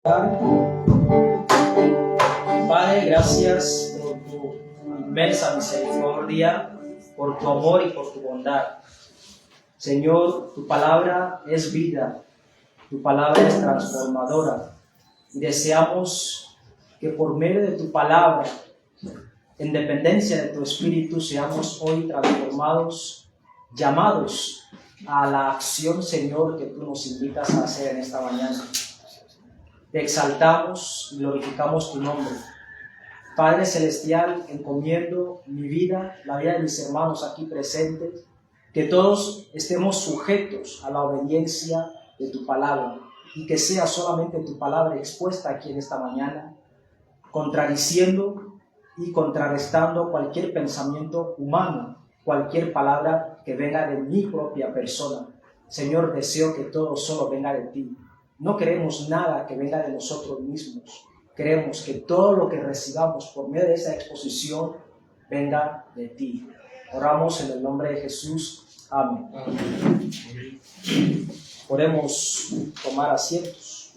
Padre, gracias por tu inmensa misericordia, por tu amor y por tu bondad. Señor, tu palabra es vida, tu palabra es transformadora. Y deseamos que por medio de tu palabra, en dependencia de tu Espíritu, seamos hoy transformados, llamados a la acción, Señor, que tú nos invitas a hacer en esta mañana. Te exaltamos y glorificamos tu nombre. Padre Celestial, encomiendo mi vida, la vida de mis hermanos aquí presentes, que todos estemos sujetos a la obediencia de tu palabra y que sea solamente tu palabra expuesta aquí en esta mañana, contradiciendo y contrarrestando cualquier pensamiento humano, cualquier palabra que venga de mi propia persona. Señor, deseo que todo solo venga de ti. No queremos nada que venga de nosotros mismos. Queremos que todo lo que recibamos por medio de esa exposición venga de ti. Oramos en el nombre de Jesús. Amén. Amén. Podemos tomar asientos.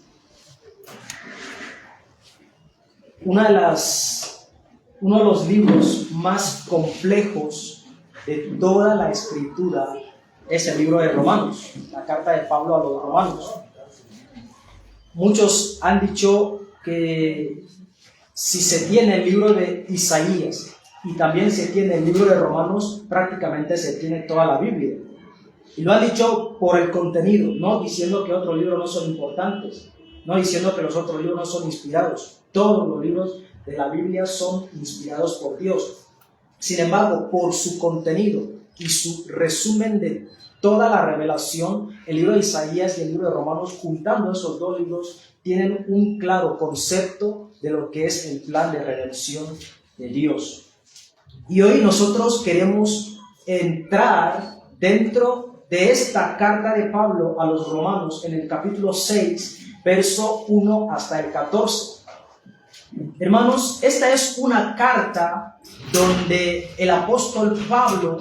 Uno de los libros más complejos de toda la Escritura es el libro de Romanos, la carta de Pablo a los Romanos. Muchos han dicho que si se tiene el libro de Isaías y también se tiene el libro de Romanos, prácticamente se tiene toda la Biblia. Y lo han dicho por el contenido, no diciendo que otros libros no son importantes, no diciendo que los otros libros no son inspirados. Todos los libros de la Biblia son inspirados por Dios. Sin embargo, por su contenido y su resumen de toda la revelación, el libro de Isaías y el libro de Romanos, juntando esos dos libros, tienen un claro concepto de lo que es el plan de redención de Dios. Y hoy nosotros queremos entrar dentro de esta carta de Pablo a los Romanos en el capítulo 6, verso 1 hasta el 14. Hermanos, esta es una carta donde el apóstol Pablo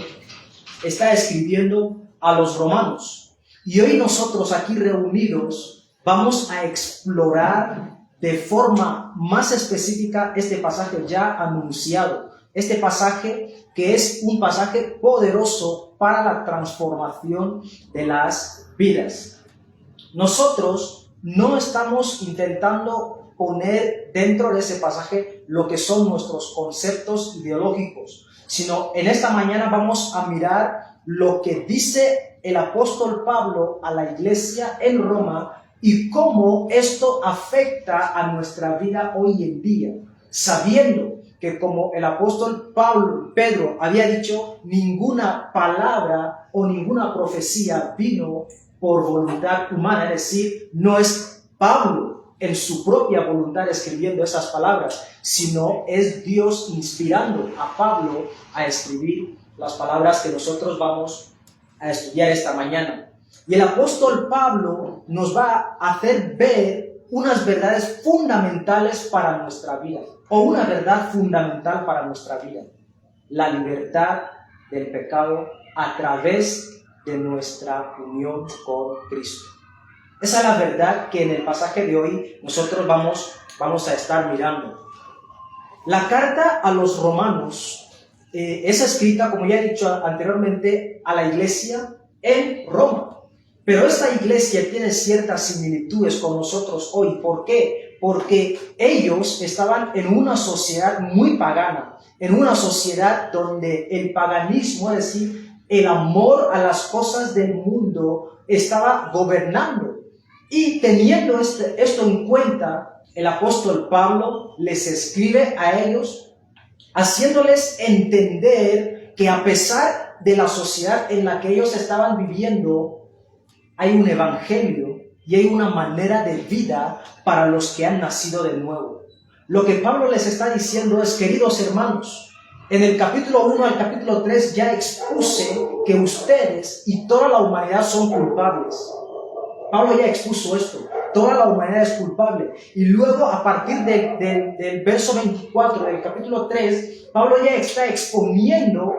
está escribiendo a los romanos. Y hoy nosotros aquí reunidos vamos a explorar de forma más específica este pasaje ya anunciado. Este pasaje que es un pasaje poderoso para la transformación de las vidas. Nosotros no estamos intentando poner dentro de ese pasaje lo que son nuestros conceptos ideológicos, sino en esta mañana vamos a mirar lo que dice el apóstol Pablo a la iglesia en Roma y cómo esto afecta a nuestra vida hoy en día, sabiendo que como el apóstol Pedro había dicho, ninguna palabra o ninguna profecía vino por voluntad humana, es decir, no es Pablo en su propia voluntad escribiendo esas palabras, sino es Dios inspirando a Pablo a escribir las palabras que nosotros vamos a estudiar esta mañana. Y el apóstol Pablo nos va a hacer ver unas verdades fundamentales para nuestra vida, o una verdad fundamental para nuestra vida: la libertad del pecado a través de nuestra unión con Cristo. Esa es la verdad que en el pasaje de hoy nosotros vamos a estar mirando. La carta a los romanos es escrita, como ya he dicho anteriormente, a la iglesia en Roma. Pero esta iglesia tiene ciertas similitudes con nosotros hoy. ¿Por qué? Porque ellos estaban en una sociedad muy pagana, en una sociedad donde el paganismo, es decir, el amor a las cosas del mundo, estaba gobernando. Y teniendo esto en cuenta, el apóstol Pablo les escribe a ellos, haciéndoles entender que a pesar de la sociedad en la que ellos estaban viviendo, hay un evangelio y hay una manera de vida para los que han nacido de nuevo. Lo que Pablo les está diciendo es: queridos hermanos, en el capítulo 1 al capítulo 3 ya expuse que ustedes y toda la humanidad son culpables. Pablo ya expuso esto: toda la humanidad es culpable. Y luego, a partir del verso 24 del capítulo 3, Pablo ya está exponiendo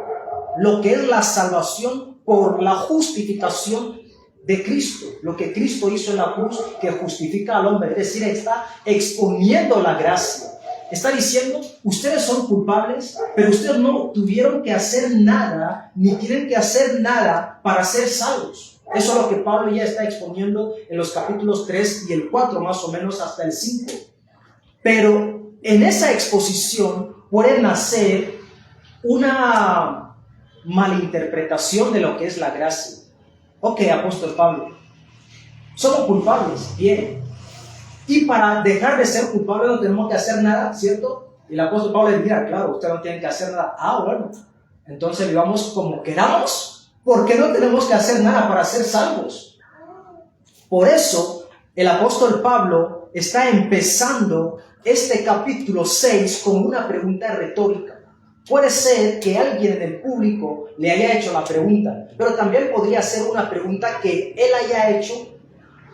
lo que es la salvación por la justificación de Cristo, lo que Cristo hizo en la cruz, que justifica al hombre. Es decir, está exponiendo la gracia. Está diciendo, ustedes son culpables, pero ustedes no tuvieron que hacer nada, ni tienen que hacer nada para ser salvos. Eso es lo que Pablo ya está exponiendo en los capítulos 3 y el 4, más o menos hasta el 5. Pero en esa exposición puede nacer una malinterpretación de lo que es la gracia. Ok, apóstol Pablo, somos culpables, bien. Y para dejar de ser culpables no tenemos que hacer nada, ¿cierto? Y el apóstol Pablo le dirá, claro, usted no tiene que hacer nada. Ah, bueno, entonces vivamos como queramos, porque no tenemos que hacer nada para ser salvos. Por eso, el apóstol Pablo está empezando este capítulo 6 con una pregunta retórica. Puede ser que alguien en el público le haya hecho la pregunta, pero también podría ser una pregunta que él haya hecho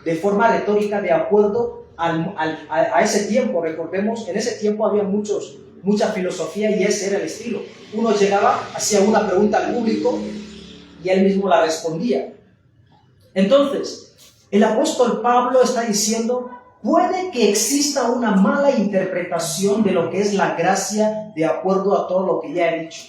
de forma retórica de acuerdo a ese tiempo. Recordemos, en ese tiempo había mucha filosofía y ese era el estilo. Uno llegaba, hacía una pregunta al público y él mismo la respondía. Entonces, el apóstol Pablo está diciendo, puede que exista una mala interpretación de lo que es la gracia de acuerdo a todo lo que ya he dicho.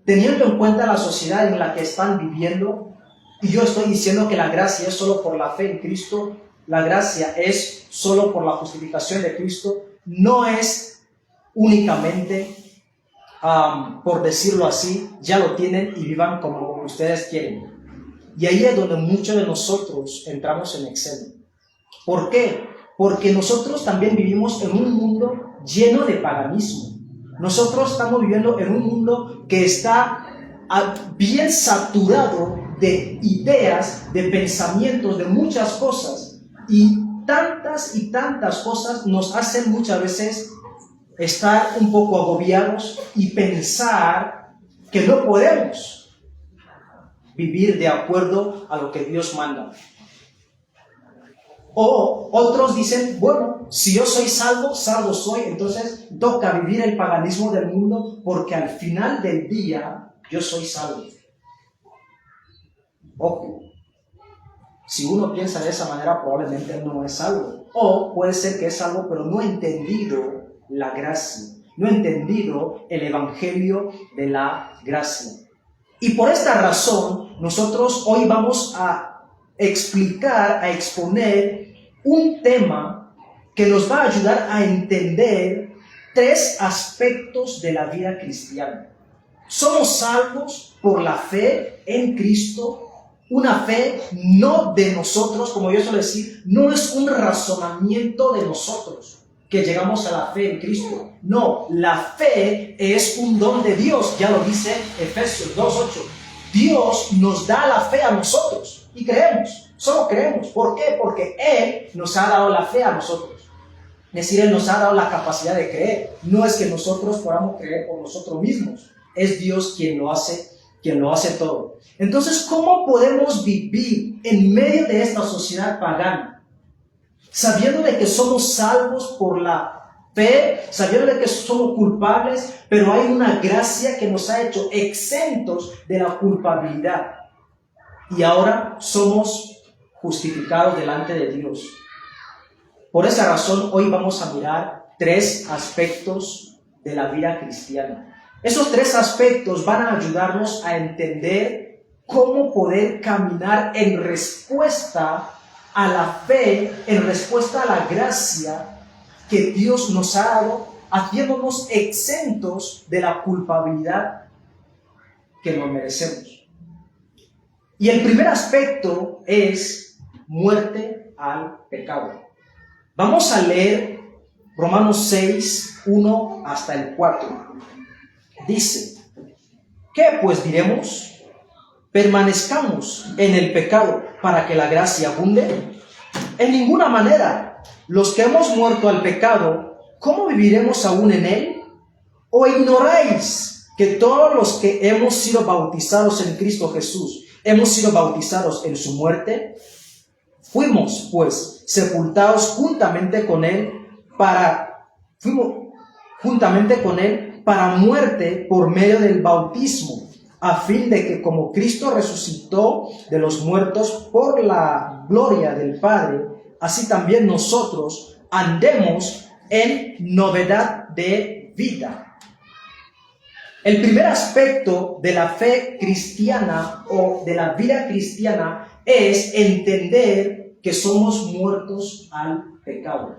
Teniendo en cuenta la sociedad en la que están viviendo, y yo estoy diciendo que la gracia es solo por la fe en Cristo, la gracia es solo por la justificación de Cristo, no es únicamente, por decirlo así, ya lo tienen y vivan como ustedes quieren. Y ahí es donde muchos de nosotros entramos en exceso. ¿Por qué? Porque nosotros también vivimos en un mundo lleno de paganismo. Nosotros estamos viviendo en un mundo que está bien saturado de ideas, de pensamientos, de muchas cosas. Y tantas cosas nos hacen muchas veces estar un poco agobiados y pensar que no podemos vivir de acuerdo a lo que Dios manda. O otros dicen, bueno, si yo soy salvo soy, entonces toca vivir el paganismo del mundo porque al final del día yo soy salvo. Ojo. Si uno piensa de esa manera, probablemente no es salvo. O puede ser que es salvo, pero no ha entendido la gracia. No ha entendido el evangelio de la gracia. Y por esta razón, nosotros hoy vamos a explicar, a exponer un tema que nos va a ayudar a entender 3 aspectos de la vida cristiana. Somos salvos por la fe en Cristo. Una fe no de nosotros, como yo suelo decir, no es un razonamiento de nosotros que llegamos a la fe en Cristo. No, la fe es un don de Dios, ya lo dice Efesios 2:8. Dios nos da la fe a nosotros y creemos, solo creemos. ¿Por qué? Porque Él nos ha dado la fe a nosotros. Es decir, Él nos ha dado la capacidad de creer. No es que nosotros podamos creer por nosotros mismos, es Dios quien lo hace todo. Entonces, ¿cómo podemos vivir en medio de esta sociedad pagana? Sabiendo de que somos salvos por la fe, sabiendo de que somos culpables, pero hay una gracia que nos ha hecho exentos de la culpabilidad. Y ahora somos justificados delante de Dios. Por esa razón, hoy vamos a mirar 3 aspectos de la vida cristiana. Esos 3 aspectos van a ayudarnos a entender cómo poder caminar en respuesta a la fe, en respuesta a la gracia que Dios nos ha dado, haciéndonos exentos de la culpabilidad que nos merecemos. Y el primer aspecto es muerte al pecado. Vamos a leer Romanos 6, 1 hasta el 4. Dice, ¿qué pues diremos? ¿Permanezcamos en el pecado para que la gracia abunde? En ninguna manera. Los que hemos muerto al pecado, ¿cómo viviremos aún en él? ¿O ignoráis que todos los que hemos sido bautizados en Cristo Jesús, hemos sido bautizados en su muerte? Fuimos, pues, sepultados juntamente con él para muerte por medio del bautismo, a fin de que como Cristo resucitó de los muertos por la gloria del Padre, así también nosotros andemos en novedad de vida. El primer aspecto de la fe cristiana o de la vida cristiana es entender que somos muertos al pecado.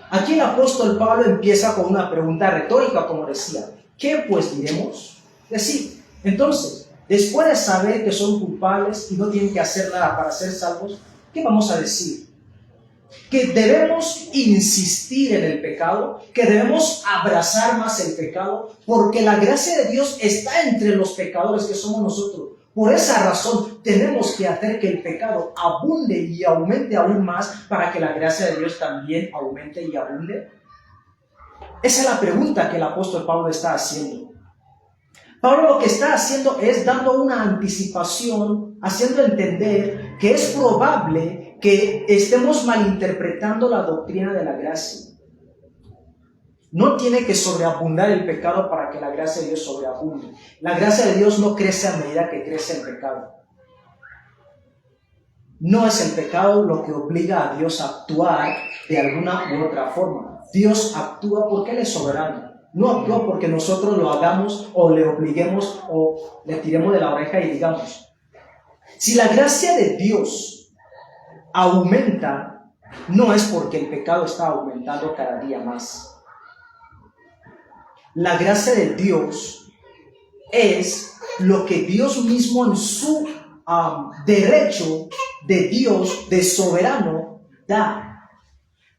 Aquí el apóstol Pablo empieza con una pregunta retórica, como decía: ¿qué pues diremos? Decir, entonces, después de saber que son culpables y no tienen que hacer nada para ser salvos, ¿qué vamos a decir? Que debemos insistir en el pecado, que debemos abrazar más el pecado, porque la gracia de Dios está entre los pecadores que somos nosotros. Por esa razón tenemos que hacer que el pecado abunde y aumente aún más para que la gracia de Dios también aumente y abunde. Esa es la pregunta que el apóstol Pablo está haciendo. Pablo lo que está haciendo es dando una anticipación, haciendo entender que es probable que estemos malinterpretando la doctrina de la gracia. No tiene que sobreabundar el pecado para que la gracia de Dios sobreabunde. La gracia de Dios no crece a medida que crece el pecado. No es el pecado lo que obliga a Dios a actuar de alguna u otra forma. Dios actúa porque Él es soberano. No actúa porque nosotros lo hagamos o le obliguemos o le tiremos de la oreja y digamos. Si la gracia de Dios aumenta, no es porque el pecado está aumentando cada día más. La gracia de Dios es lo que Dios mismo en su derecho de Dios, de soberano, da.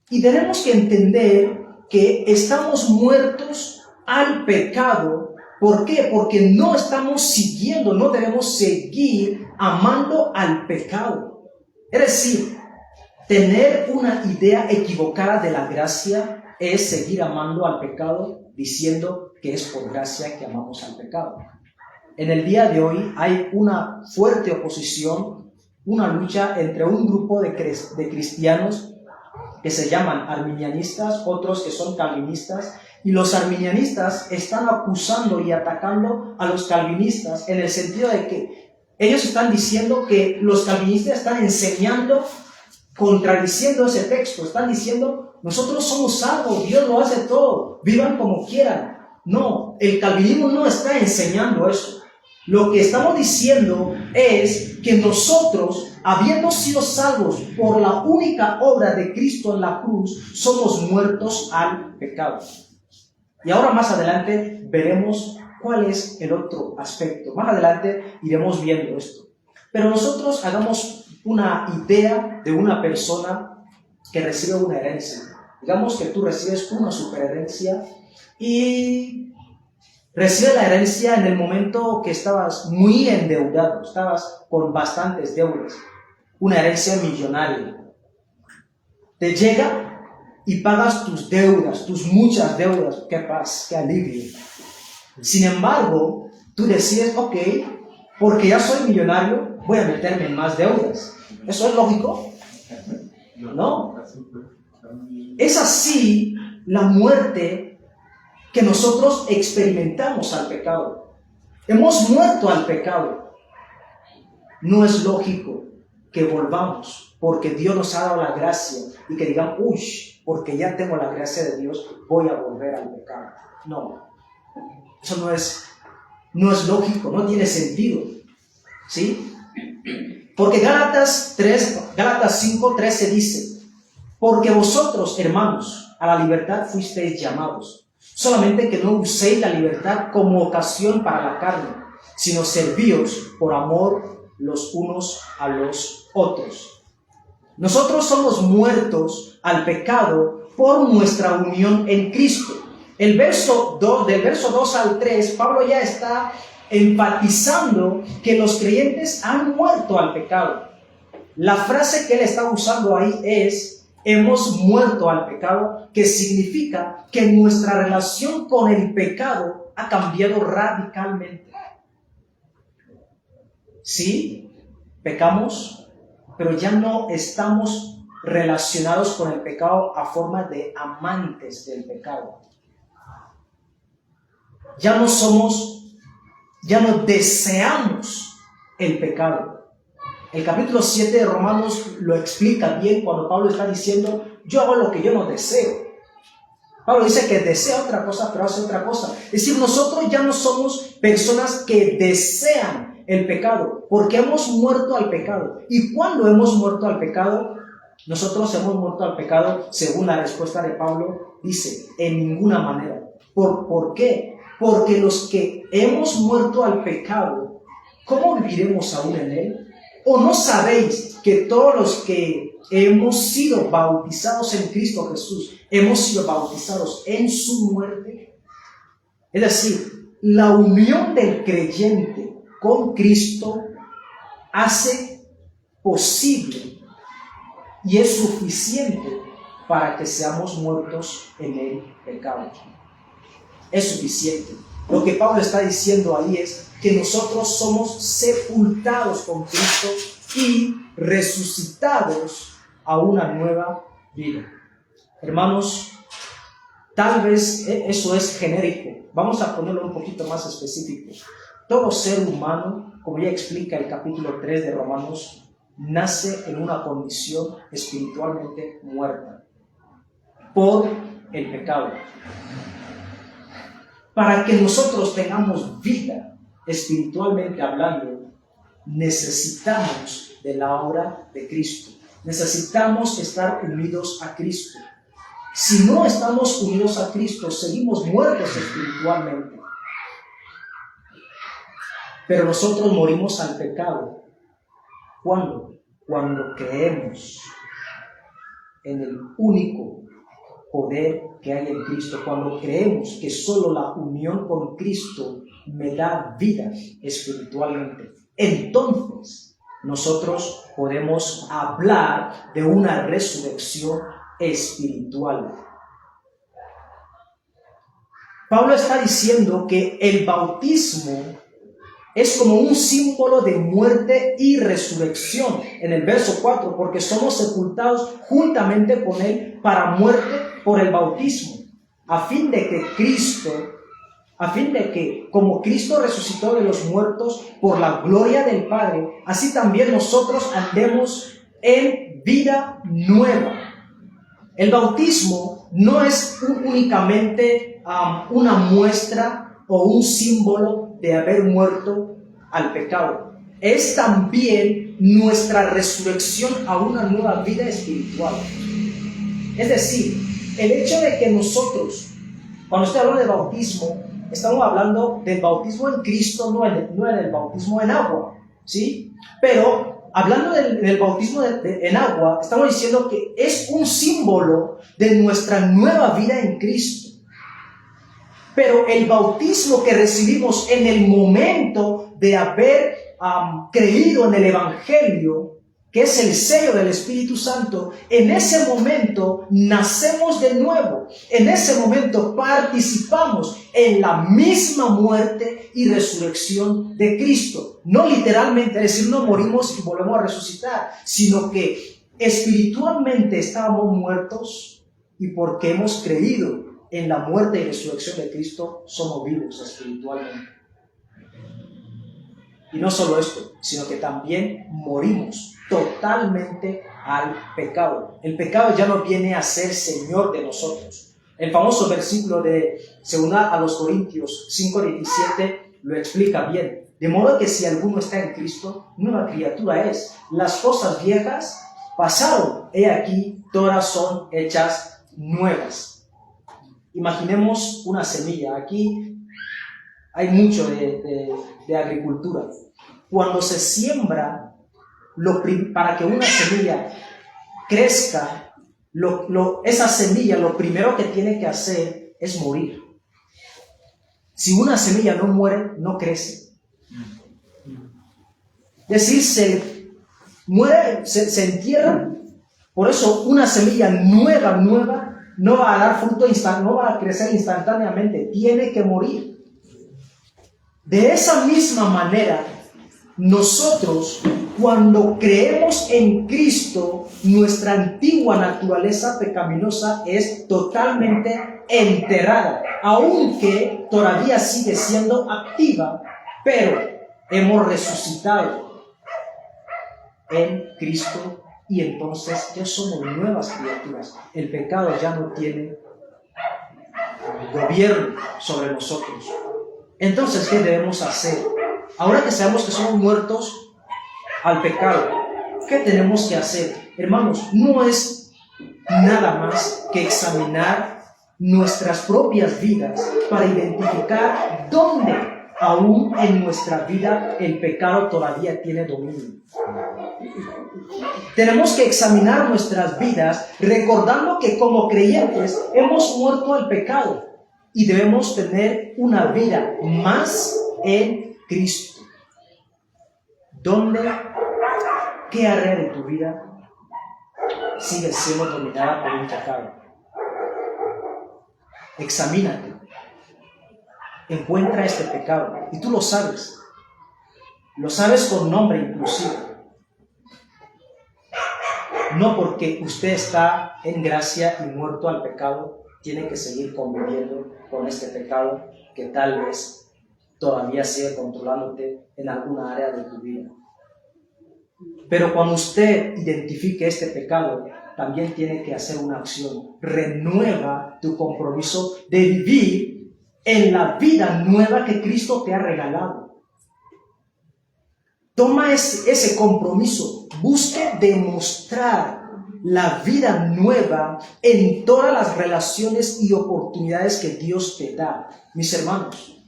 Y tenemos que entender que estamos muertos al pecado. ¿Por qué? Porque no estamos siguiendo, no debemos seguir amando al pecado. Es decir, tener una idea equivocada de la gracia es seguir amando al pecado diciendo que es por gracia que amamos al pecado. En el día de hoy hay una fuerte oposición, una lucha entre un grupo de cristianos que se llaman arminianistas, otros que son calvinistas, y los arminianistas están acusando y atacando a los calvinistas en el sentido de que ellos están diciendo que los calvinistas están enseñando, contradiciendo ese texto, están diciendo: nosotros somos salvos, Dios lo hace todo, vivan como quieran. No, el calvinismo no está enseñando eso. Lo que estamos diciendo es que nosotros, habiendo sido salvos por la única obra de Cristo en la cruz, somos muertos al pecado. Y ahora más adelante veremos cuál es el otro aspecto. Más adelante iremos viendo esto. Pero nosotros hagamos una idea de una persona que recibe una herencia. Digamos que tú recibes una superherencia y recibes la herencia en el momento que estabas muy endeudado, estabas con bastantes deudas, una herencia millonaria. Te llega y pagas tus deudas, tus muchas deudas. ¡Qué paz, qué alivio! Sin embargo, tú decides: ok, porque ya soy millonario, voy a meterme en más deudas. ¿Eso es lógico? No. Es así la muerte que nosotros experimentamos al pecado. Hemos muerto al pecado. No es lógico que volvamos porque Dios nos ha dado la gracia y que digamos: uy, porque ya tengo la gracia de Dios, voy a volver al pecado. No, eso no es lógico, no tiene sentido. ¿Sí? Porque Gálatas 5:13 dice: porque vosotros, hermanos, a la libertad fuisteis llamados, solamente que no uséis la libertad como ocasión para la carne, sino servíos por amor los unos a los otros. Nosotros somos muertos al pecado por nuestra unión en Cristo. Del verso 2 al 3, Pablo ya está enfatizando que los creyentes han muerto al pecado. La frase que él está usando ahí es: hemos muerto al pecado, que significa que nuestra relación con el pecado ha cambiado radicalmente. Sí, pecamos, pero ya no estamos relacionados con el pecado a forma de amantes del pecado. Ya no somos ya no deseamos el pecado. El capítulo 7 de Romanos lo explica bien cuando Pablo está diciendo, yo hago lo que yo no deseo. Pablo dice que desea otra cosa, pero hace otra cosa. Es decir, nosotros ya no somos personas que desean el pecado, porque hemos muerto al pecado. ¿Y cuándo hemos muerto al pecado? Nosotros hemos muerto al pecado, según la respuesta de Pablo, dice, en ninguna manera. ¿Por qué? Porque los que hemos muerto al pecado, ¿cómo viviremos aún en él? ¿O no sabéis que todos los que hemos sido bautizados en Cristo Jesús, hemos sido bautizados en su muerte? Es decir, la unión del creyente con Cristo hace posible y es suficiente para que seamos muertos en el pecado. Es suficiente. Lo que Pablo está diciendo ahí es que nosotros somos sepultados con Cristo y resucitados a una nueva vida. Hermanos, tal vez eso es genérico. Vamos a ponerlo un poquito más específico. Todo ser humano, como ya explica el capítulo 3 de Romanos, nace en una condición espiritualmente muerta por el pecado. Para que nosotros tengamos vida, espiritualmente hablando, necesitamos de la obra de Cristo. Necesitamos estar unidos a Cristo. Si no estamos unidos a Cristo, seguimos muertos espiritualmente. Pero nosotros morimos al pecado. ¿Cuándo? Cuando creemos en el único poder que hay en Cristo, cuando creemos que solo la unión con Cristo me da vida espiritualmente, entonces nosotros podemos hablar de una resurrección espiritual. Pablo está diciendo que el bautismo es como un símbolo de muerte y resurrección en el verso 4, porque somos sepultados juntamente con Él para muerte por el bautismo, a fin de que como Cristo resucitó de los muertos por la gloria del Padre, así también nosotros andemos en vida nueva. El bautismo no es únicamente una muestra o un símbolo de haber muerto al pecado. Es también nuestra resurrección a una nueva vida espiritual. Es decir, el hecho de que nosotros, cuando estoy hablando de bautismo, estamos hablando del bautismo en Cristo, no en el bautismo en agua, ¿sí? Pero hablando del bautismo en agua, estamos diciendo que es un símbolo de nuestra nueva vida en Cristo. Pero el bautismo que recibimos en el momento de haber creído en el Evangelio, que es el sello del Espíritu Santo, en ese momento nacemos de nuevo. En ese momento participamos en la misma muerte y resurrección de Cristo. No literalmente, es decir, no morimos y volvemos a resucitar, sino que espiritualmente estábamos muertos y porque hemos creído en la muerte y resurrección de Cristo, somos vivos espiritualmente. Y no solo esto, sino que también morimos totalmente al pecado. El pecado ya no viene a ser Señor de nosotros. El famoso versículo de 2 a los Corintios 5:17 lo explica bien. De modo que si alguno está en Cristo, nueva criatura es. Las cosas viejas pasaron, he aquí, todas son hechas nuevas. Imaginemos una semilla. Aquí hay mucho de agricultura. Cuando se siembra, para que una semilla crezca, esa semilla lo primero que tiene que hacer es morir. Si una semilla no muere, no crece. Es decir, se entierra. Por eso una semilla nueva, no va a dar fruto no va a crecer instantáneamente, tiene que morir. De esa misma manera, nosotros, cuando creemos en Cristo, nuestra antigua naturaleza pecaminosa es totalmente enterrada, aunque todavía sigue siendo activa, pero hemos resucitado en Cristo y entonces ya somos nuevas criaturas. El pecado ya no tiene gobierno sobre nosotros. Entonces, ¿qué debemos hacer? Ahora que sabemos que somos muertos al pecado, ¿qué tenemos que hacer? Hermanos, no es nada más que examinar nuestras propias vidas para identificar dónde aún en nuestra vida el pecado todavía tiene dominio. Tenemos que examinar nuestras vidas recordando que como creyentes hemos muerto al pecado y debemos tener una vida más en Cristo. ¿Qué área de tu vida sigue siendo dominada por un pecado? Examínate. Encuentra este pecado. Y tú lo sabes. Lo sabes con nombre inclusive. No porque usted está en gracia y muerto al pecado, tiene que seguir conviviendo con este pecado que tal vez todavía sigue controlándote en alguna área de tu vida. Pero cuando usted identifique este pecado, también tiene que hacer una acción. Renueva tu compromiso de vivir en la vida nueva que Cristo te ha regalado. Toma ese compromiso. Busque demostrar la vida nueva en todas las relaciones y oportunidades que Dios te da. Mis hermanos,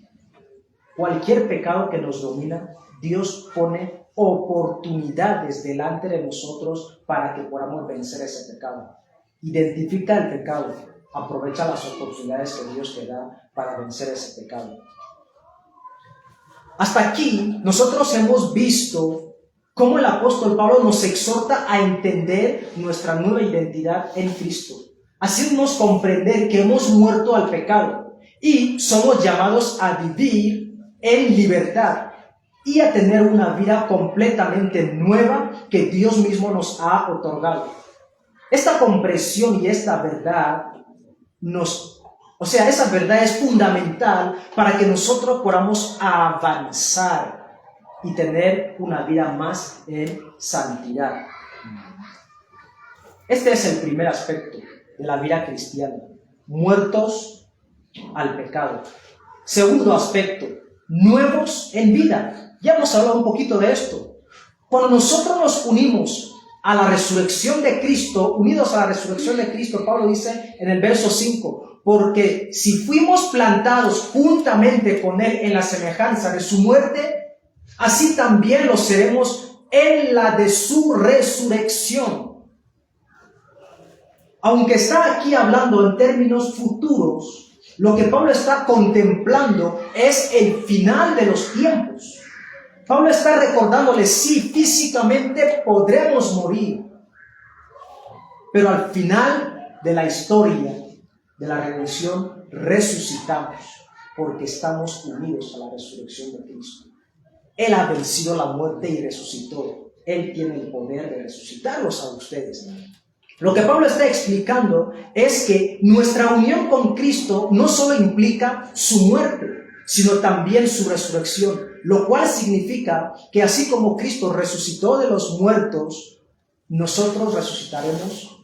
cualquier pecado que nos domina, Dios pone oportunidades delante de nosotros para que podamos vencer ese pecado. Identifica el pecado, aprovecha las oportunidades que Dios te da para vencer ese pecado. Hasta aquí nosotros hemos visto cómo el apóstol Pablo nos exhorta a entender nuestra nueva identidad en Cristo, haciéndonos comprender que hemos muerto al pecado y somos llamados a vivir en libertad y a tener una vida completamente nueva que Dios mismo nos ha otorgado. Esta comprensión y esta verdad esa verdad es fundamental para que nosotros podamos avanzar y tener una vida más en santidad. Este es el primer aspecto de la vida cristiana, muertos al pecado. Segundo aspecto, nuevos en vida. Ya hemos hablado un poquito de esto. Cuando nosotros nos unimos a la resurrección de Cristo, unidos a la resurrección de Cristo, Pablo dice en el verso 5, porque si fuimos plantados juntamente con Él en la semejanza de su muerte, así también lo seremos en la de su resurrección. Aunque está aquí hablando en términos futuros, lo que Pablo está contemplando es el final de los tiempos. Pablo está recordándole, sí, físicamente podremos morir, pero al final de la historia de la redención resucitamos, porque estamos unidos a la resurrección de Cristo. Él ha vencido la muerte y resucitó. Él tiene el poder de resucitarlos a ustedes. Lo que Pablo está explicando es que nuestra unión con Cristo no solo implica su muerte, sino también su resurrección, lo cual significa que así como Cristo resucitó de los muertos, nosotros resucitaremos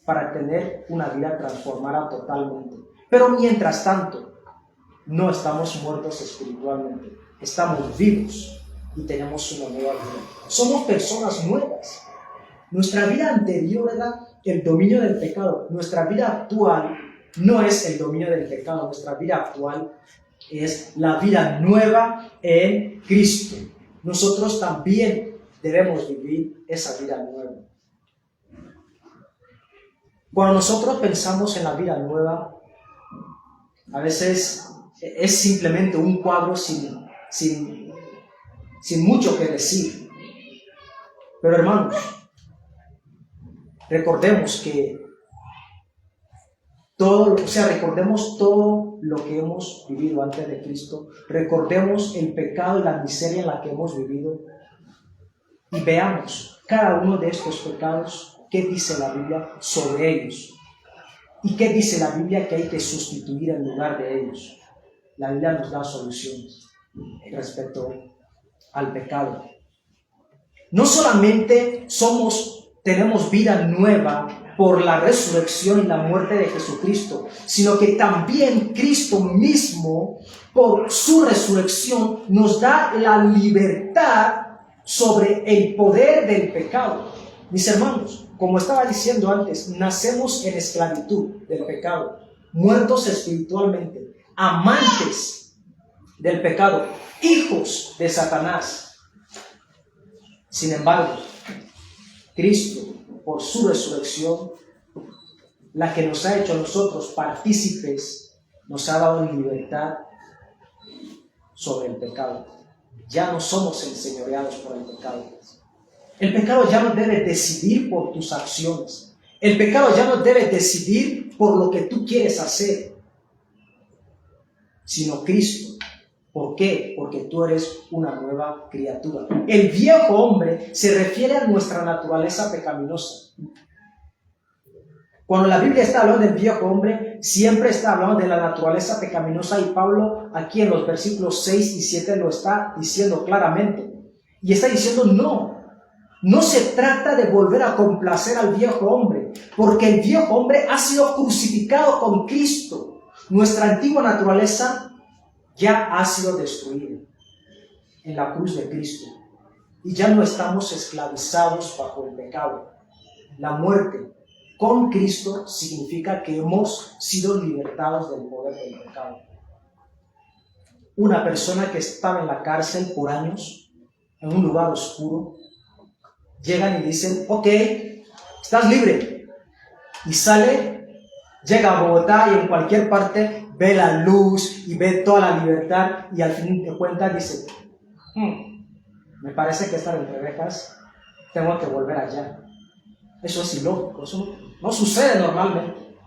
para tener una vida transformada totalmente. Pero mientras tanto, no estamos muertos espiritualmente, estamos vivos y tenemos una nueva vida. Somos personas nuevas. Nuestra vida anterior era el dominio del pecado. Nuestra vida actual no es el dominio del pecado. Nuestra vida actual es la vida nueva en Cristo. Nosotros también debemos vivir esa vida nueva. Cuando nosotros pensamos en la vida nueva, a veces es simplemente un cuadro sin mucho que decir. Pero hermanos, recordemos recordemos todo lo que hemos vivido antes de Cristo, recordemos el pecado y la miseria en la que hemos vivido y veamos cada uno de estos pecados, qué dice la Biblia sobre ellos y qué dice la Biblia que hay que sustituir en lugar de ellos. La Biblia nos da soluciones. respecto al pecado. No solamente tenemos vida nueva por la resurrección y la muerte de Jesucristo, sino que también Cristo mismo, por su resurrección, nos da la libertad sobre el poder del pecado. Mis hermanos, como estaba diciendo antes, nacemos en esclavitud del pecado, muertos espiritualmente, amantes del pecado, hijos de Satanás. Sin embargo, Cristo, por su resurrección, la que nos ha hecho a nosotros partícipes, nos ha dado libertad sobre el pecado. Ya no somos enseñoreados por el pecado. El pecado ya no debe decidir por tus acciones. El pecado ya no debe decidir por lo que tú quieres hacer, sino Cristo. ¿Por qué? Porque tú eres una nueva criatura. El viejo hombre se refiere a nuestra naturaleza pecaminosa. Cuando la Biblia está hablando del viejo hombre, siempre está hablando de la naturaleza pecaminosa, y Pablo aquí en los versículos 6 y 7 lo está diciendo claramente. Y está diciendo no se trata de volver a complacer al viejo hombre, porque el viejo hombre ha sido crucificado con Cristo. Nuestra antigua naturaleza ya ha sido destruida en la cruz de Cristo, y ya no estamos esclavizados bajo el pecado. La muerte con Cristo significa que hemos sido libertados del poder del pecado. Una persona que estaba en la cárcel por años, en un lugar oscuro, llegan y dicen: ok, estás libre, y sale, llega a Bogotá y en cualquier parte ve la luz y ve toda la libertad, y al fin de cuentas dice: me parece que estar entre rejas, tengo que volver allá. Eso es ilógico, eso no sucede normalmente.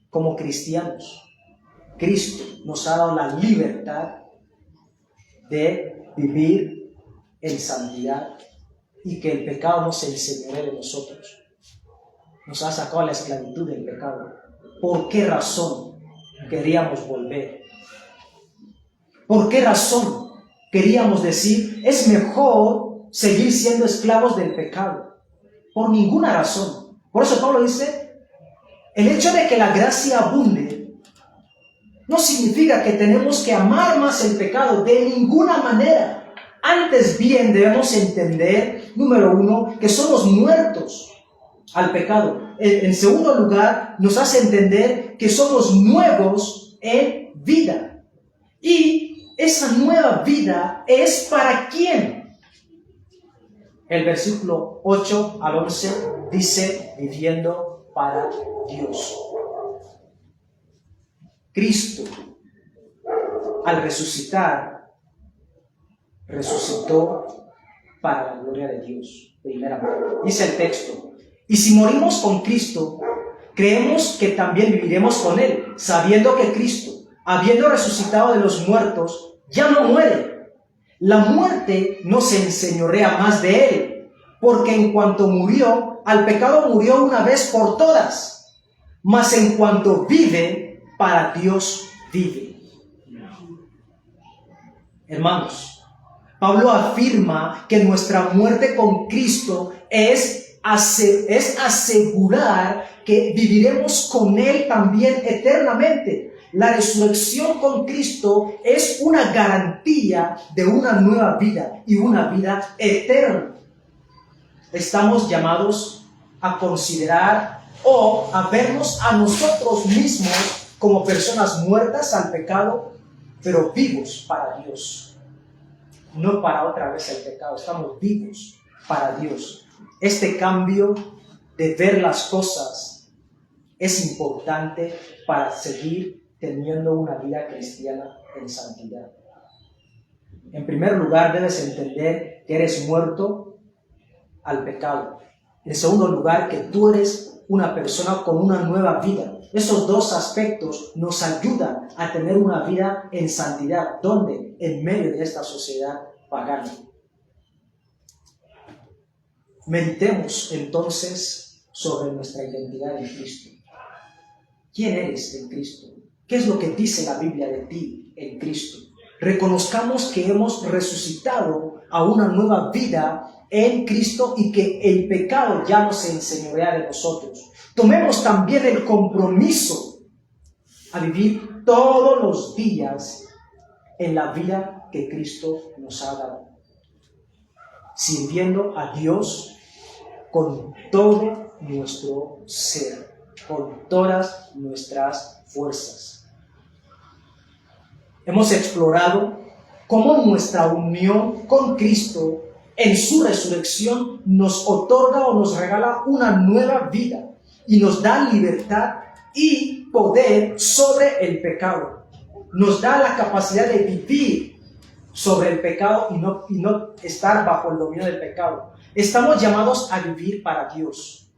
Como cristianos, Cristo nos ha dado la libertad de vivir en santidad y que el pecado no se enseñoree de nosotros. Nos ha sacado a la esclavitud del pecado. ¿Por qué razón queríamos volver? ¿Por qué razón queríamos decir es mejor seguir siendo esclavos del pecado? Por ninguna razón. Por eso Pablo dice: el hecho de que la gracia abunde no significa que tenemos que amar más el pecado, de ninguna manera. Antes bien debemos entender, número uno, que somos muertos al pecado. En segundo lugar, nos hace entender que somos nuevos en vida. Y esa nueva vida es ¿para quién? El versículo 8 al 11 dice: viviendo para Dios. Cristo, al resucitar, resucitó para la gloria de Dios, primeramente. Dice el texto: y si morimos con Cristo, creemos que también viviremos con Él, sabiendo que Cristo, habiendo resucitado de los muertos, ya no muere. La muerte no se enseñorea más de Él, porque en cuanto murió, al pecado murió una vez por todas, mas en cuanto vive, para Dios vive. Hermanos, Pablo afirma que nuestra muerte con Cristo es asegurar que viviremos con Él también eternamente. La resurrección con Cristo es una garantía de una nueva vida y una vida eterna. Estamos llamados a considerar o a vernos a nosotros mismos como personas muertas al pecado, pero vivos para Dios. No para otra vez el pecado, estamos vivos para Dios. Este cambio de ver las cosas es importante para seguir teniendo una vida cristiana en santidad. En primer lugar, debes entender que eres muerto al pecado. En segundo lugar, que tú eres una persona con una nueva vida. Esos dos aspectos nos ayudan a tener una vida en santidad. ¿Dónde? En medio de esta sociedad pagana. Meditemos entonces sobre nuestra identidad en Cristo. ¿Quién eres en Cristo? ¿Qué es lo que dice la Biblia de ti? en Cristo. Reconozcamos que hemos resucitado a una nueva vida en Cristo y que el pecado ya no se enseñorea de nosotros. Tomemos también el compromiso a vivir todos los días en la vida que Cristo nos ha dado, sirviendo a Dios con todo nuestro ser, con todas nuestras fuerzas. Hemos explorado cómo nuestra unión con Cristo en su resurrección nos otorga o nos regala una nueva vida y nos da libertad y poder sobre el pecado. Nos da la capacidad de vivir sobre el pecado y no estar bajo el dominio del pecado. Estamos llamados a vivir para Dios,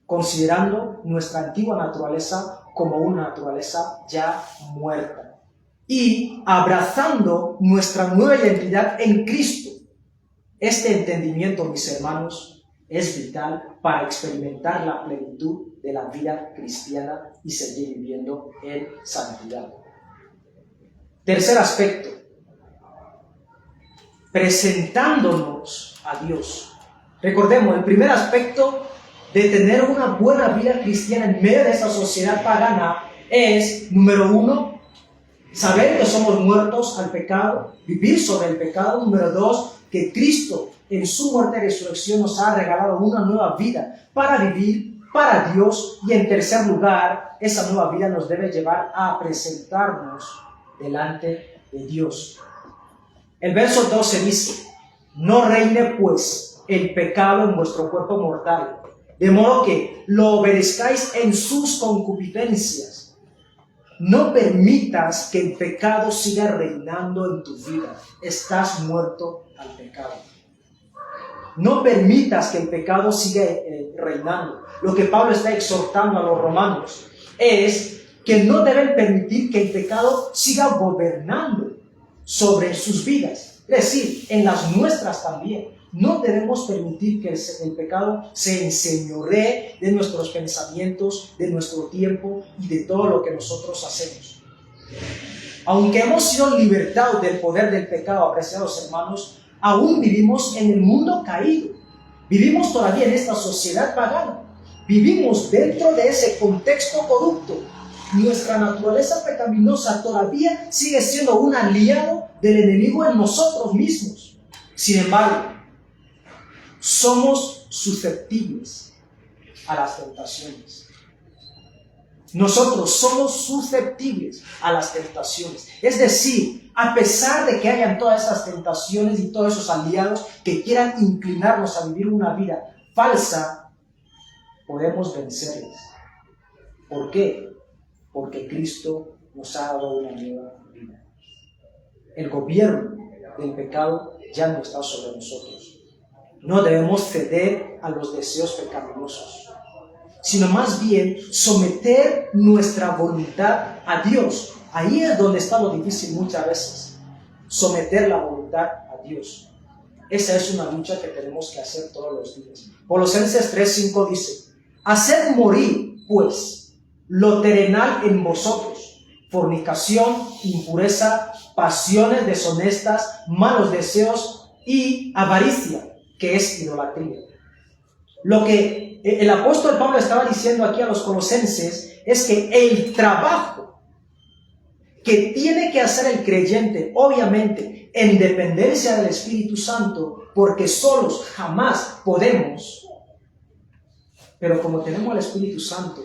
considerando nuestra antigua naturaleza como una naturaleza ya muerta y abrazando nuestra nueva identidad en Cristo. Este entendimiento, mis hermanos, es vital para experimentar la plenitud de la vida cristiana y seguir viviendo en santidad. Tercer aspecto, presentándonos a Dios. Recordemos, el primer aspecto de tener una buena vida cristiana en medio de esta sociedad pagana es, número uno, saber que somos muertos al pecado, vivir sobre el pecado. Número dos, que Cristo en su muerte y resurrección nos ha regalado una nueva vida para vivir para Dios. Y en tercer lugar, esa nueva vida nos debe llevar a presentarnos delante de Dios. El verso 12 dice: no reine pues el pecado en vuestro cuerpo mortal, de modo que lo obedezcáis en sus concupiscencias. No permitas que el pecado siga reinando en tu vida. Estás muerto al pecado. No permitas que el pecado siga reinando. Lo que Pablo está exhortando a los romanos es que no deben permitir que el pecado siga gobernando sobre sus vidas. Es decir, en las nuestras también. No debemos permitir que el pecado se enseñoree de nuestros pensamientos, de nuestro tiempo y de todo lo que nosotros hacemos. Aunque hemos sido libertados del poder del pecado, apreciados hermanos, aún vivimos en el mundo caído. Vivimos todavía en esta sociedad pagana. Vivimos dentro de ese contexto corrupto. Nuestra naturaleza pecaminosa todavía sigue siendo un aliado del enemigo en nosotros mismos. Sin embargo, somos susceptibles a las tentaciones. Nosotros somos susceptibles a las tentaciones. Es decir, a pesar de que hayan todas esas tentaciones y todos esos aliados que quieran inclinarnos a vivir una vida falsa, podemos vencerles. ¿Por qué? Porque Cristo nos ha dado una nueva vida. El gobierno del pecado ya no está sobre nosotros. No debemos ceder a los deseos pecaminosos, sino más bien someter nuestra voluntad a Dios. Ahí es donde está lo difícil muchas veces, someter la voluntad a Dios. Esa es una lucha que tenemos que hacer todos los días. Colosenses 3:5 dice: haced morir, pues, lo terrenal en vosotros: fornicación, impureza, pasiones deshonestas, malos deseos y avaricia, que es idolatría. Lo que el apóstol Pablo estaba diciendo aquí a los colosenses es que el trabajo que tiene que hacer el creyente, obviamente en dependencia del Espíritu Santo, porque solos jamás podemos, pero como tenemos al Espíritu Santo,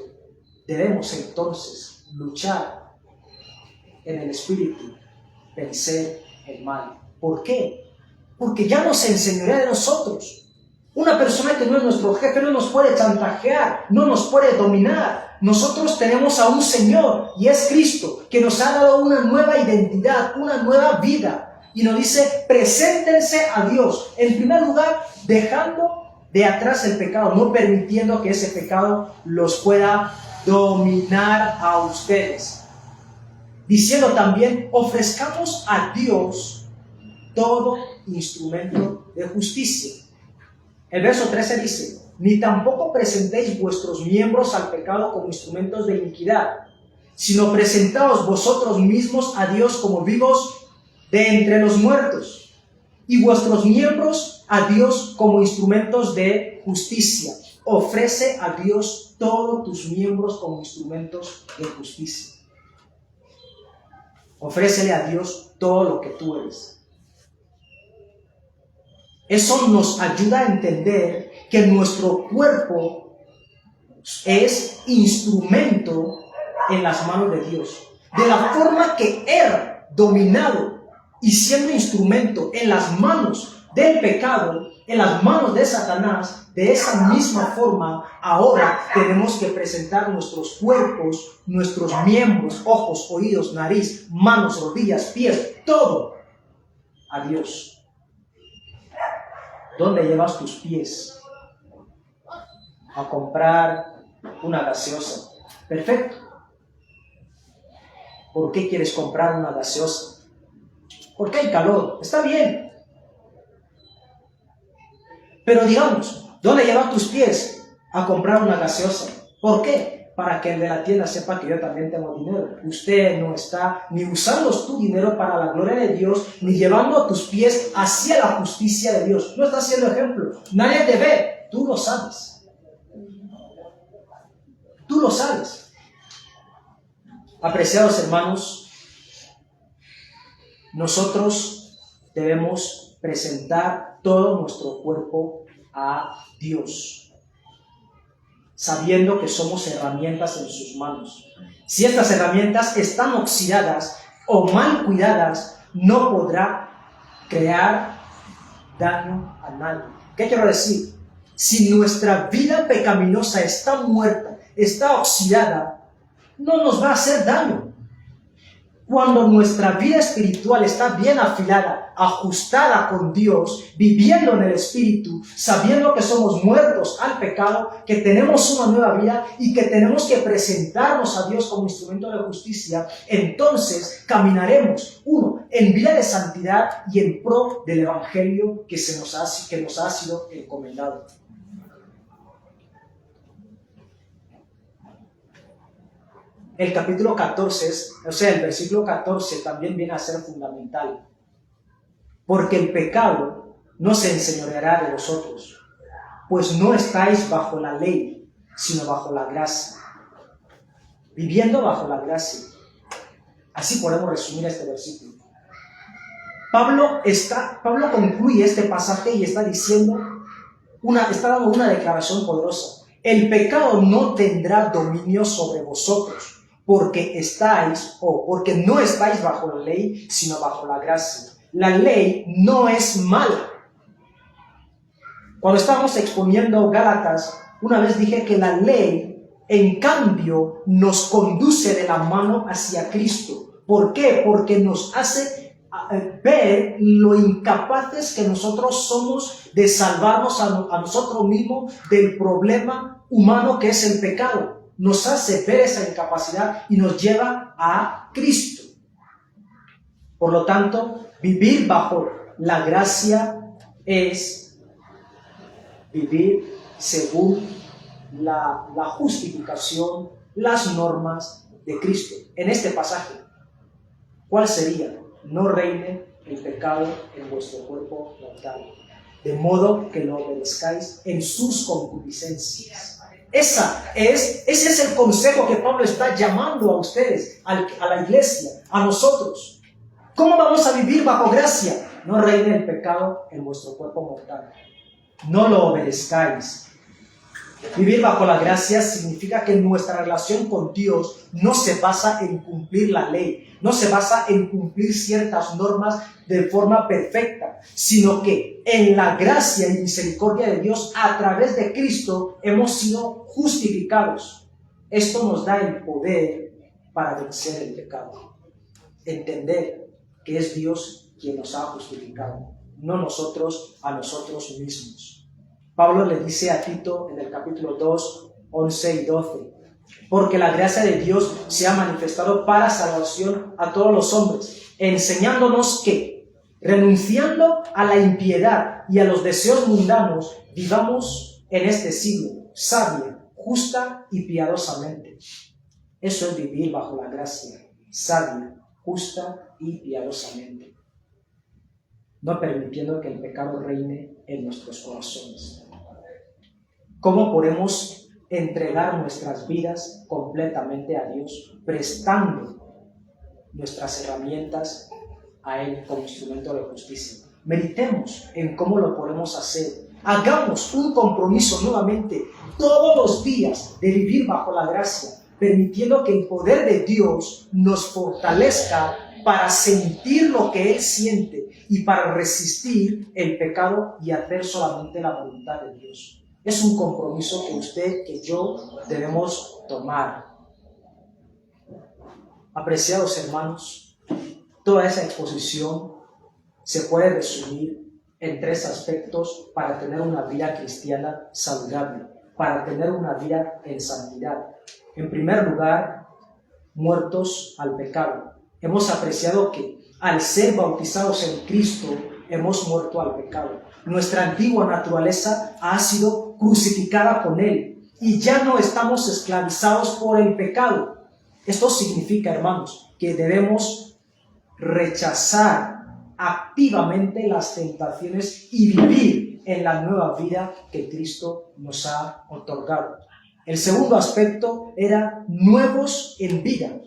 debemos entonces luchar en el Espíritu, vencer el mal. ¿Por qué? Porque ya nos enseñorea de nosotros. Una persona que no es nuestro jefe no nos puede chantajear, no nos puede dominar. Nosotros tenemos a un Señor, y es Cristo, que nos ha dado una nueva identidad, una nueva vida. Y nos dice: preséntense a Dios. En primer lugar, dejando de atrás el pecado, no permitiendo que ese pecado los pueda dominar a ustedes. Diciendo también: ofrezcamos a Dios todo instrumento de justicia. El verso 13 dice: ni tampoco presentéis vuestros miembros al pecado como instrumentos de iniquidad, sino presentaos vosotros mismos a Dios como vivos de entre los muertos, y vuestros miembros a Dios como instrumentos de justicia. Ofrece a Dios todos tus miembros como instrumentos de justicia. Ofrécele a Dios todo lo que tú eres. Eso nos ayuda a entender que nuestro cuerpo es instrumento en las manos de Dios. De la forma que era dominado y siendo instrumento en las manos del pecado, en las manos de Satanás, de esa misma forma, ahora tenemos que presentar nuestros cuerpos, nuestros miembros, ojos, oídos, nariz, manos, rodillas, pies, todo a Dios. ¿Dónde llevas tus pies? A comprar una gaseosa. Perfecto. ¿Por qué quieres comprar una gaseosa? Porque hay calor. Está bien. Pero digamos, ¿dónde llevas tus pies? A comprar una gaseosa. ¿Por qué? Para que el de la tienda sepa que yo también tengo dinero. Usted no está ni usando tu dinero para la gloria de Dios, ni llevando a tus pies hacia la justicia de Dios. No está haciendo ejemplo. Nadie te ve. Tú lo sabes. Tú lo sabes. Apreciados hermanos, nosotros debemos presentar todo nuestro cuerpo a Dios, sabiendo que somos herramientas en sus manos. Si estas herramientas están oxidadas o mal cuidadas, no podrá crear daño a nadie. ¿Qué quiero decir? Si nuestra vida pecaminosa está muerta, está oxidada, no nos va a hacer daño. Cuando nuestra vida espiritual está bien afilada, ajustada con Dios, viviendo en el Espíritu, sabiendo que somos muertos al pecado, que tenemos una nueva vida y que tenemos que presentarnos a Dios como instrumento de justicia, entonces caminaremos, uno, en vida de santidad y en pro del Evangelio que nos ha sido encomendado. El capítulo 14, el versículo 14 también viene a ser fundamental. Porque el pecado no se enseñoreará de vosotros, pues no estáis bajo la ley, sino bajo la gracia. Viviendo bajo la gracia. Así podemos resumir este versículo. Pablo concluye este pasaje y está dando una declaración poderosa. El pecado no tendrá dominio sobre vosotros, porque no estáis bajo la ley, sino bajo la gracia. La ley no es mala. Cuando estábamos exponiendo Gálatas, una vez dije que la ley, en cambio, nos conduce de la mano hacia Cristo. ¿Por qué? Porque nos hace ver lo incapaces que nosotros somos de salvarnos a nosotros mismos del problema humano que es el pecado. Nos hace ver esa incapacidad y nos lleva a Cristo. Por lo tanto, vivir bajo la gracia es vivir según la justificación, las normas de Cristo. En este pasaje, ¿cuál sería? No reine el pecado en vuestro cuerpo mortal, de modo que lo obedezcáis en sus concupiscencias. Ese es el consejo que Pablo está llamando a ustedes, a la iglesia, a nosotros. ¿Cómo vamos a vivir bajo gracia? No reine el pecado en vuestro cuerpo mortal. No lo obedezcáis. Vivir bajo la gracia significa que nuestra relación con Dios no se basa en cumplir la ley, no se basa en cumplir ciertas normas de forma perfecta, sino que en la gracia y misericordia de Dios a través de Cristo hemos sido justificados. Esto nos da el poder para vencer el pecado. Entender que es Dios quien nos ha justificado, no nosotros a nosotros mismos. Pablo le dice a Tito en el capítulo 2, 11 y 12, porque la gracia de Dios se ha manifestado para salvación a todos los hombres, enseñándonos que, renunciando a la impiedad y a los deseos mundanos, vivamos en este siglo sabia, justa y piadosamente. Eso es vivir bajo la gracia, sabia, justa y piadosamente, no permitiendo que el pecado reine en nuestros corazones. ¿Cómo podemos entregar nuestras vidas completamente a Dios, prestando nuestras herramientas a Él como instrumento de justicia? Meditemos en cómo lo podemos hacer. Hagamos un compromiso nuevamente todos los días de vivir bajo la gracia, permitiendo que el poder de Dios nos fortalezca para sentir lo que Él siente y para resistir el pecado y hacer solamente la voluntad de Dios. Es un compromiso que usted, que yo debemos tomar. Apreciados hermanos, toda esa exposición se puede resumir en 3 aspectos para tener una vida cristiana saludable, para tener una vida en santidad. En primer lugar, muertos al pecado. Hemos apreciado que al ser bautizados en Cristo, hemos muerto al pecado. Nuestra antigua naturaleza ha sido crucificada con Él y ya no estamos esclavizados por el pecado. Esto significa, hermanos, que debemos rechazar activamente las tentaciones y vivir en la nueva vida que Cristo nos ha otorgado. El segundo aspecto era nuevos en vida.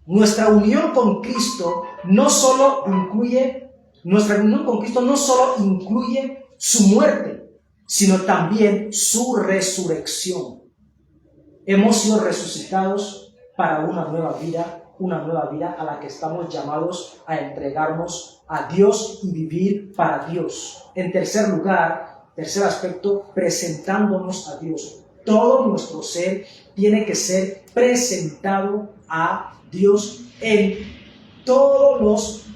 Nuestra unión con Cristo no solo incluye su muerte, sino también su resurrección. Hemos sido resucitados para una nueva vida a la que estamos llamados a entregarnos a Dios y vivir para Dios. En tercer lugar, tercer aspecto, presentándonos a Dios. Todo nuestro ser tiene que ser presentado a Dios en todos los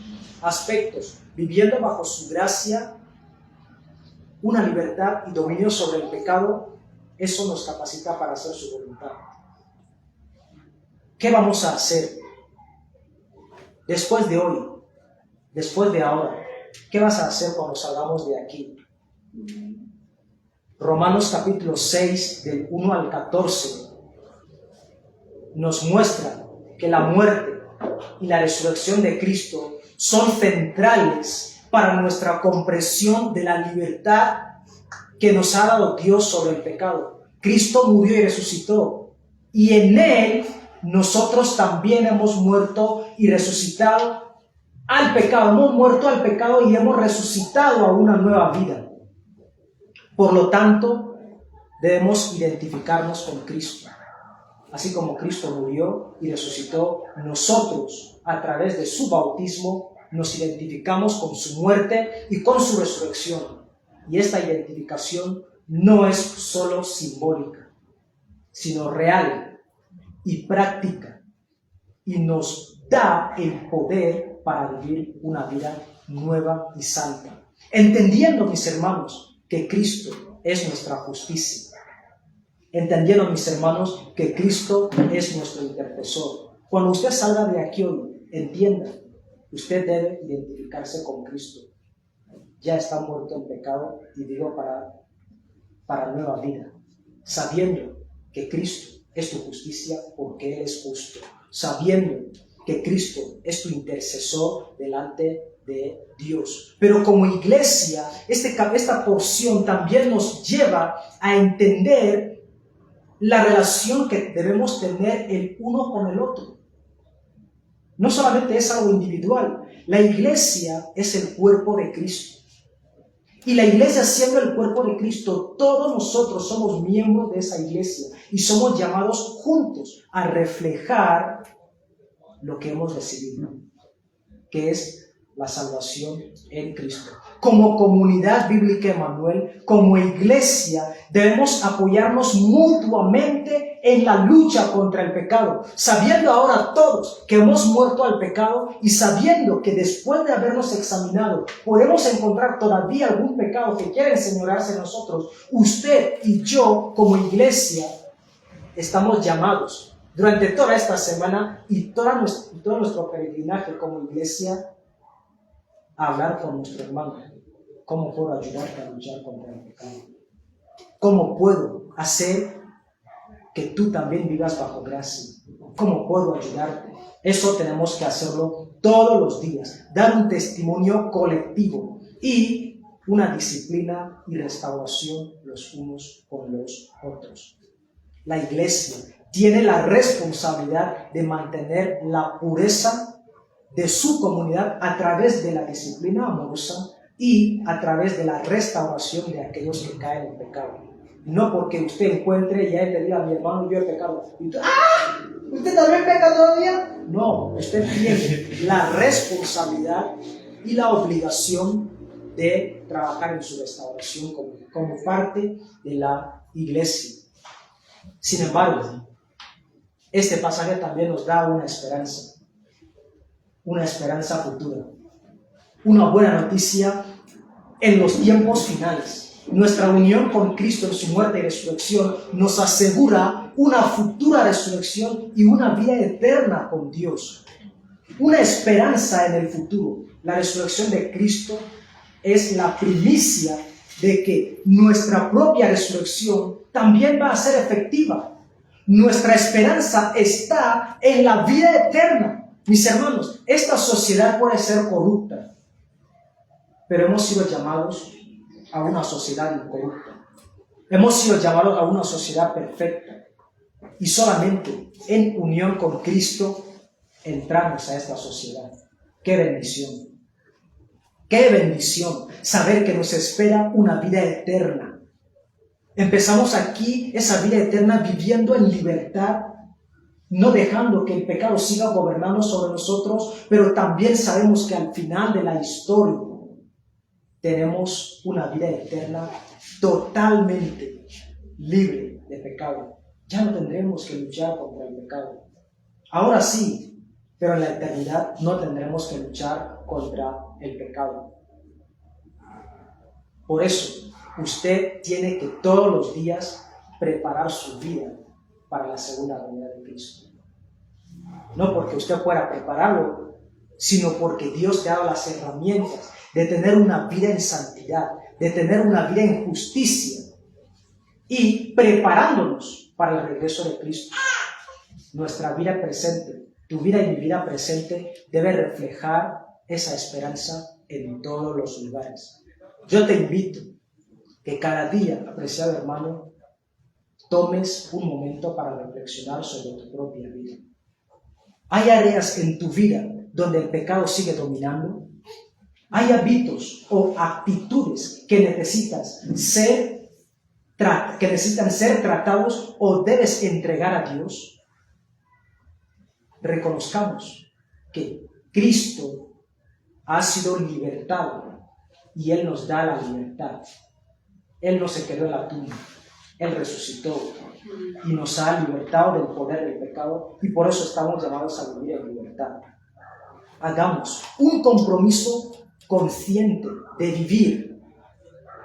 aspectos, viviendo bajo su gracia, una libertad y dominio sobre el pecado. Eso nos capacita para hacer su voluntad. ¿Qué vamos a hacer después de hoy, después de ahora? ¿Qué vas a hacer cuando salgamos de aquí? Romanos capítulo 6, del 1 al 14, nos muestra que la muerte y la resurrección de Cristo son centrales para nuestra comprensión de la libertad que nos ha dado Dios sobre el pecado. Cristo murió y resucitó, y en Él nosotros también hemos muerto y resucitado al pecado. Hemos muerto al pecado y hemos resucitado a una nueva vida. Por lo tanto, debemos identificarnos con Cristo. Así como Cristo murió y resucitó, nosotros, a través de su bautismo, nos identificamos con su muerte y con su resurrección. Y esta identificación no es solo simbólica, sino real y práctica, y nos da el poder para vivir una vida nueva y santa, entendiendo, mis hermanos, que Cristo es nuestra justicia, entendiendo, mis hermanos, que Cristo es nuestro intercesor. Cuando usted salga de aquí hoy, entienda, usted debe identificarse con Cristo. Ya está muerto en pecado y vivo para nueva vida, sabiendo que Cristo es tu justicia porque Él es justo, sabiendo que Cristo es tu intercesor delante de Dios. Pero como iglesia, esta porción también nos lleva a entender la relación que debemos tener el uno con el otro. No solamente es algo individual, la iglesia es el cuerpo de Cristo. Y la iglesia, siendo el cuerpo de Cristo, todos nosotros somos miembros de esa iglesia y somos llamados juntos a reflejar lo que hemos recibido, que es la salvación en Cristo. Como comunidad bíblica Emanuel, como iglesia, debemos apoyarnos mutuamente en la lucha contra el pecado, sabiendo ahora todos que hemos muerto al pecado y sabiendo que después de habernos examinado podemos encontrar todavía algún pecado que quiera enseñorearse en nosotros. Usted y yo como iglesia estamos llamados durante toda esta semana y todo nuestro peregrinaje como iglesia a hablar con nuestro hermano. ¿Cómo puedo ayudarte a luchar contra el pecado? ¿Cómo puedo hacer que tú también vivas bajo gracia? ¿Cómo puedo ayudarte? Eso tenemos que hacerlo todos los días, dar un testimonio colectivo y una disciplina y restauración los unos con los otros. La iglesia tiene la responsabilidad de mantener la pureza de su comunidad a través de la disciplina amorosa y a través de la restauración de aquellos que caen en pecado. No porque usted encuentre y a él le diga, mi hermano, yo he pecado. Y tú, ¡ah! ¿Usted también peca todavía? No, usted tiene la responsabilidad y la obligación de trabajar en su restauración como parte de la iglesia. Sin embargo, este pasaje también nos da una esperanza futura, una buena noticia en los tiempos finales. Nuestra unión con Cristo en su muerte y resurrección nos asegura una futura resurrección y una vida eterna con Dios. Una esperanza en el futuro. La resurrección de Cristo es la primicia de que nuestra propia resurrección también va a ser efectiva. Nuestra esperanza está en la vida eterna. Mis hermanos, esta sociedad puede ser corrupta, pero hemos sido llamados a una sociedad incorrupta. Hemos sido llamados a una sociedad perfecta. Y solamente en unión con Cristo entramos a esta sociedad. ¡Qué bendición! ¡Qué bendición! Saber que nos espera una vida eterna. Empezamos aquí esa vida eterna viviendo en libertad, no dejando que el pecado siga gobernando sobre nosotros, pero también sabemos que al final de la historia tenemos una vida eterna totalmente libre de pecado. Ya no tendremos que luchar contra el pecado. Ahora sí, pero en la eternidad no tendremos que luchar contra el pecado. Por eso, usted tiene que todos los días preparar su vida para la segunda venida de Cristo. No porque usted pueda prepararlo, sino porque Dios te ha dado las herramientas de tener una vida en santidad, de tener una vida en justicia y preparándonos para el regreso de Cristo. Nuestra vida presente, tu vida y mi vida presente debe reflejar esa esperanza en todos los lugares. Yo te invito que cada día, apreciado hermano, tomes un momento para reflexionar sobre tu propia vida. ¿Hay áreas en tu vida donde el pecado sigue dominando? ¿Hay hábitos o actitudes que necesitan ser tratados o debes entregar a Dios? Reconozcamos que Cristo ha sido libertado y Él nos da la libertad. Él no se quedó en la tumba, Él resucitó y nos ha libertado del poder del pecado y por eso estamos llamados a vivir en libertad. Hagamos un compromiso consciente de vivir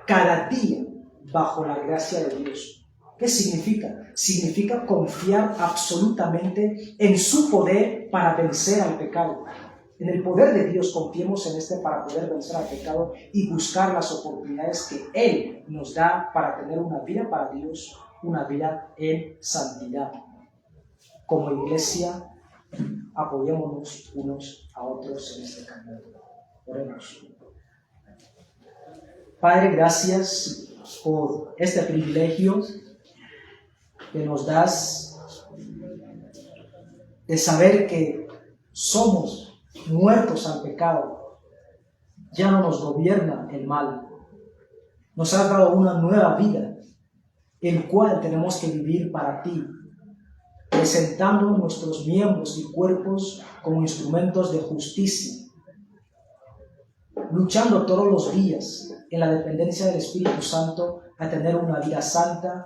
cada día bajo la gracia de Dios. ¿Qué significa? Significa confiar absolutamente en su poder para vencer al pecado. En el poder de Dios confiemos en este para poder vencer al pecado y buscar las oportunidades que Él nos da para tener una vida para Dios, una vida en santidad. Como iglesia, apoyémonos unos a otros en este camino. Oremos. Padre, gracias por este privilegio que nos das de saber que somos muertos al pecado. Ya no nos gobierna el mal. Nos has dado una nueva vida, el cual tenemos que vivir para ti, presentando nuestros miembros y cuerpos como instrumentos de justicia, luchando todos los días en la dependencia del Espíritu Santo a tener una vida santa,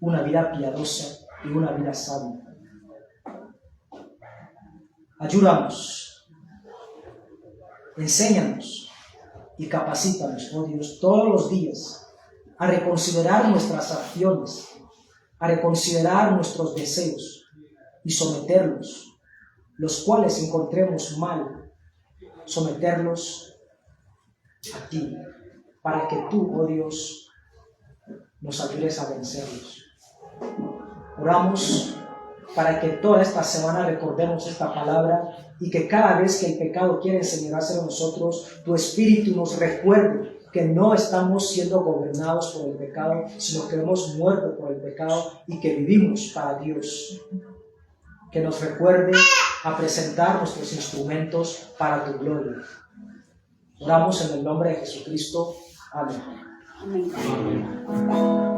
una vida piadosa y una vida sabia. Ayúdanos, enséñanos y capacítanos, oh Dios, todos los días a reconsiderar nuestras acciones, a reconsiderar nuestros deseos y someterlos, los cuales encontremos mal, someterlos a ti, para que tú, oh Dios, nos ayudes a vencerlos. Oramos para que toda esta semana recordemos esta palabra y que cada vez que el pecado quiere enseñarse a nosotros, tu Espíritu nos recuerde que no estamos siendo gobernados por el pecado, sino que hemos muerto por el pecado y que vivimos para Dios. Que nos recuerde a presentar nuestros instrumentos para tu gloria. Oramos en el nombre de Jesucristo. Amén. Amén.